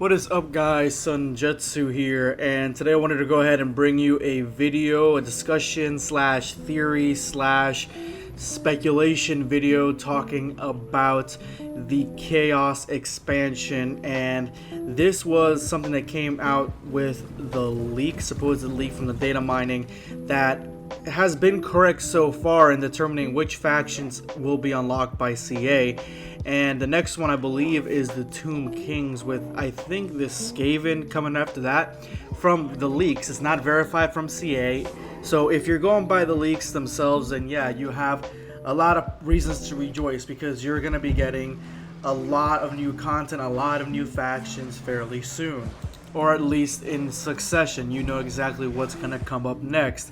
What is up, guys? Son Jetzu here, and today I wanted to go ahead and bring you a video, a discussion slash theory slash speculation video talking about the Chaos expansion. And this was something that came out with the leak, supposed leak from the data mining, that has been correct so far in determining which factions will be unlocked by CA. And the next one, I believe, is the Tomb Kings, with I think this Skaven coming after that from the leaks. It's not verified from CA, so if you're going by the leaks themselves, then yeah, you have a lot of reasons to rejoice, because you're going to be getting a lot of new content, a lot of new factions fairly soon, or at least in succession. You know exactly what's going to come up next.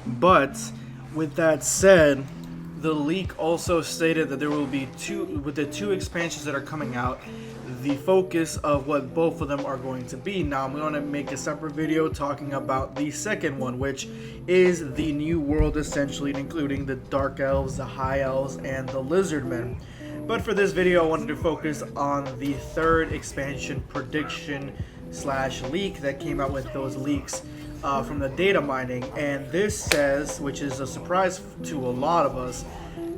But with that said, the leak also stated that there will be with the two expansions that are coming out, the focus of what both of them are going to be. Now I'm going to make a separate video talking about the second one, which is the new world, essentially including the Dark Elves, the High Elves, and the Lizardmen. But for this video, I wanted to focus on the third expansion prediction slash leak that came out with those leaks from the data mining. And this says, which is a surprise to a lot of us,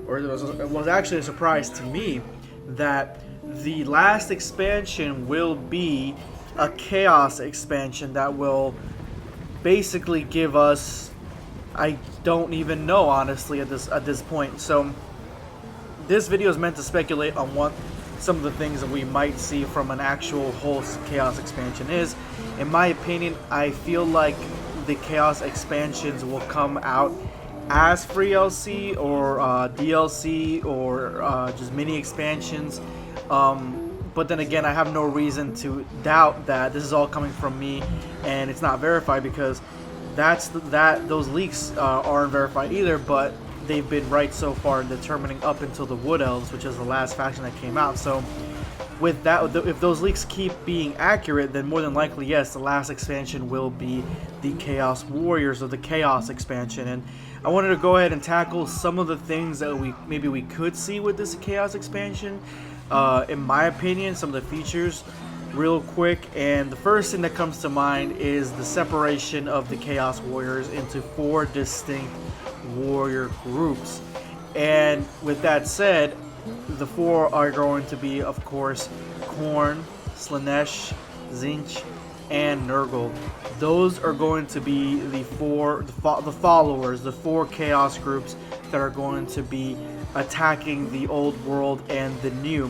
or it was actually a surprise to me, that the last expansion will be a Chaos expansion that will basically give us, I don't even know honestly at this point. So this video is meant to speculate on what some of the things that we might see from an actual whole Chaos expansion is. In my opinion, I feel like the Chaos expansions will come out as free LC or DLC or just mini expansions. But then again, I have no reason to doubt that this is all coming from me and it's not verified, because those leaks aren't verified either, but they've been right so far in determining up until the Wood Elves, which is the last faction that came out. So with that, if those leaks keep being accurate, then more than likely, yes, the last expansion will be the Chaos Warriors, or the Chaos expansion. And I wanted to go ahead and tackle some of the things that we could see with this Chaos expansion. In my opinion, some of the features real quick. And the first thing that comes to mind is the separation of the Chaos Warriors into 4 distinct warrior groups. And with that said, the 4 are going to be, of course, Khorne, Slaanesh, Tzeentch, and Nurgle. Those are going to be the followers, the 4 Chaos groups that are going to be attacking the old world and the new.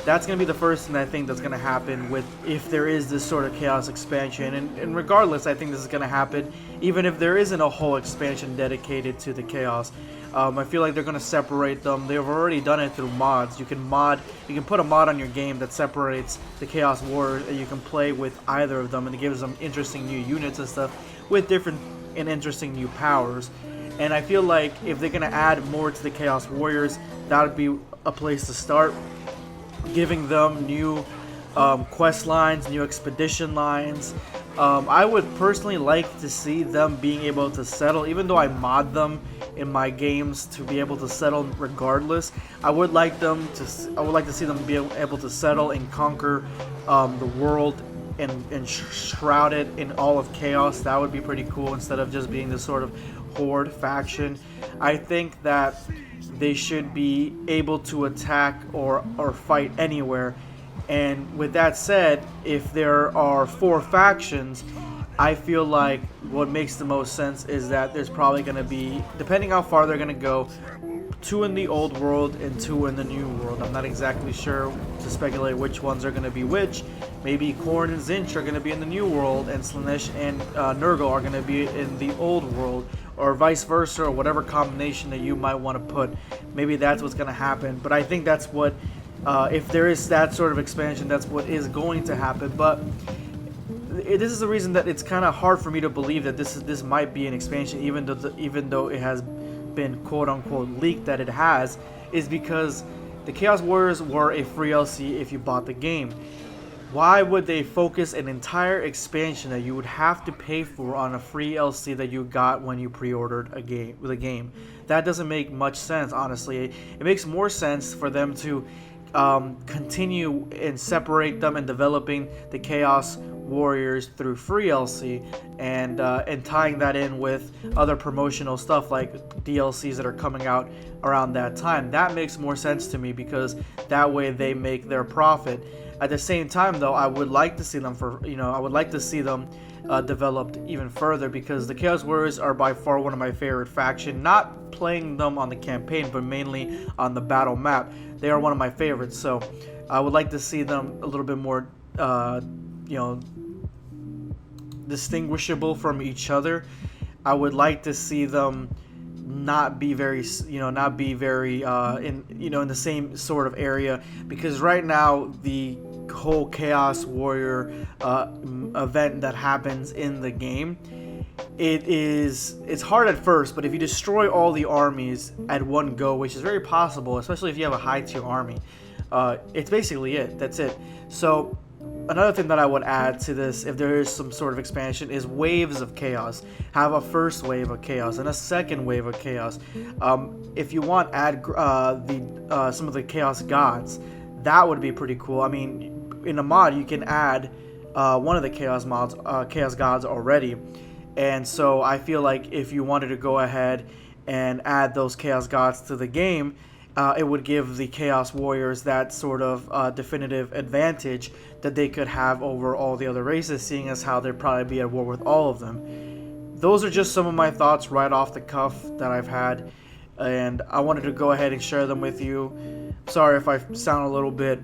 That's going to be the first thing I think that's going to happen if there is this sort of Chaos expansion. And regardless, I think this is going to happen even if there isn't a whole expansion dedicated to the Chaos. I feel like they're going to separate them. They've already done it through mods. You can put a mod on your game that separates the Chaos Warriors, and you can play with either of them, and it gives them interesting new units and stuff with different and interesting new powers. And I feel like if they're going to add more to the Chaos Warriors, that would be a place to start, giving them new quest lines, new expedition lines. I would personally like to see them being able to settle, even though I mod them in my games to be able to settle regardless. I would like to see them be able to settle and conquer the world and shroud it in all of chaos. That would be pretty cool, instead of just being this sort of horde faction. I think that they should be able to attack or fight anywhere. And with that said, if there are 4 factions, I feel like what makes the most sense is that there's probably going to be, depending how far they're going to go, 2 in the old world and 2 in the new world. I'm not exactly sure to speculate which ones are going to be which. Maybe Khorne and Tzeentch are going to be in the new world, and Slaanesh and Nurgle are going to be in the old world, or vice versa, or whatever combination that you might want to put. Maybe that's what's going to happen. But I think that's what, if there is that sort of expansion, that's what is going to happen. But this is the reason that it's kind of hard for me to believe that this might be an expansion, even though it has been quote unquote leaked that it has, is because the Chaos Warriors were a free LC if you bought the game. Why would they focus an entire expansion that you would have to pay for on a free LC that you got when you pre-ordered a game? That doesn't make much sense, honestly. It makes more sense for them to continue and separate them and developing the Chaos Warriors through free LC and tying that in with other promotional stuff like DLCs that are coming out around that time. That makes more sense to me because that way they make their profit. At the same time, though, I would like to see them developed even further, because the Chaos Warriors are by far one of my favorite faction. Not playing them on the campaign, but mainly on the battle map. They are one of my favorites, so I would like to see them a little bit more, distinguishable from each other. I would like to see them not be very in the same sort of area, because right now the whole Chaos Warrior event that happens in the game, it's hard at first, but if you destroy all the armies at one go, which is very possible, especially if you have a high tier army, it's basically that's it. So another thing that I would add to this, if there is some sort of expansion, is waves of chaos. Have a first wave of chaos and a second wave of chaos. If you want, add some of the chaos gods. That would be pretty cool. I mean, in a mod you can add one of the chaos gods already, and so I feel like if you wanted to go ahead and add those chaos gods to the game, it would give the Chaos Warriors that sort of definitive advantage that they could have over all the other races, seeing as how they'd probably be at war with all of them. Those are just some of my thoughts right off the cuff that I've had, and I wanted to go ahead and share them with you. Sorry if I sound a little bit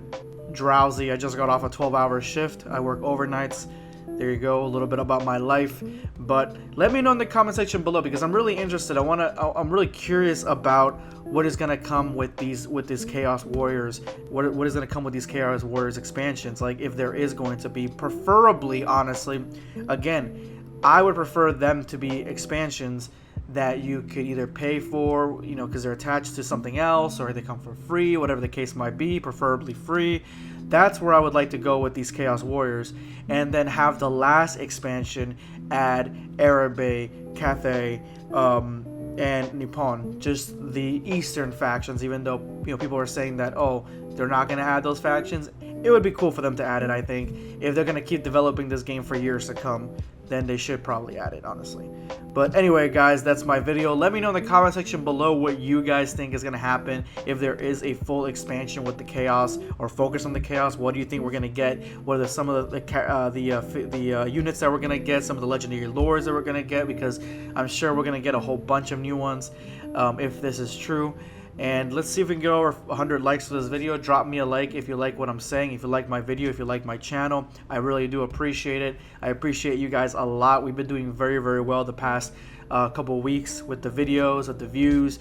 drowsy. I just got off a 12-hour shift. I work overnights. There you go, a little bit about my life. But let me know in the comment section below, because I'm really interested. I'm really curious about what is gonna come with these Chaos Warriors. What is gonna come with these Chaos Warriors expansions? Like, if there is going to be, preferably, honestly, again, I would prefer them to be expansions that you could either pay for, because they're attached to something else, or they come for free, whatever the case might be, preferably free. That's where I would like to go with these Chaos Warriors, and then have the last expansion add araby, cathay, and nippon, just the eastern factions. Even though people are saying that, oh, they're not going to add those factions, it would be cool for them to add it. I think if they're going to keep developing this game for years to come, then they should probably add it, honestly. But anyway, guys, that's my video. Let me know in the comment section below what you guys think is going to happen if there is a full expansion with the Chaos, or focus on the Chaos. What do you think we're going to get? What are some of the units that we're going to get, some of the legendary lores that we're going to get, because I'm sure we're going to get a whole bunch of new ones if this is true. And let's see if we can get over 100 likes for this video. Drop me a like if you like what I'm saying, if you like my video, if you like my channel. I really do appreciate it. I appreciate you guys a lot. We've been doing very, very well the past couple weeks with the videos, with the views,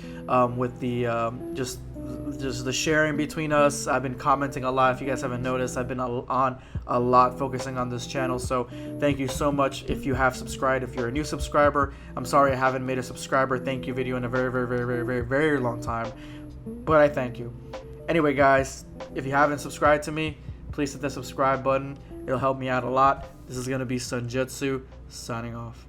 with the just the sharing between us. I've been commenting a lot. If you guys haven't noticed, I've been on a lot focusing on this channel, so thank you so much if you have subscribed. If you're a new subscriber, I'm sorry I haven't made a subscriber thank you video in a very, very, very, very, very, very long time, but I thank you. Anyway, guys, if you haven't subscribed to me, please hit the subscribe button. It'll help me out a lot. This is going to be Jetzu signing off.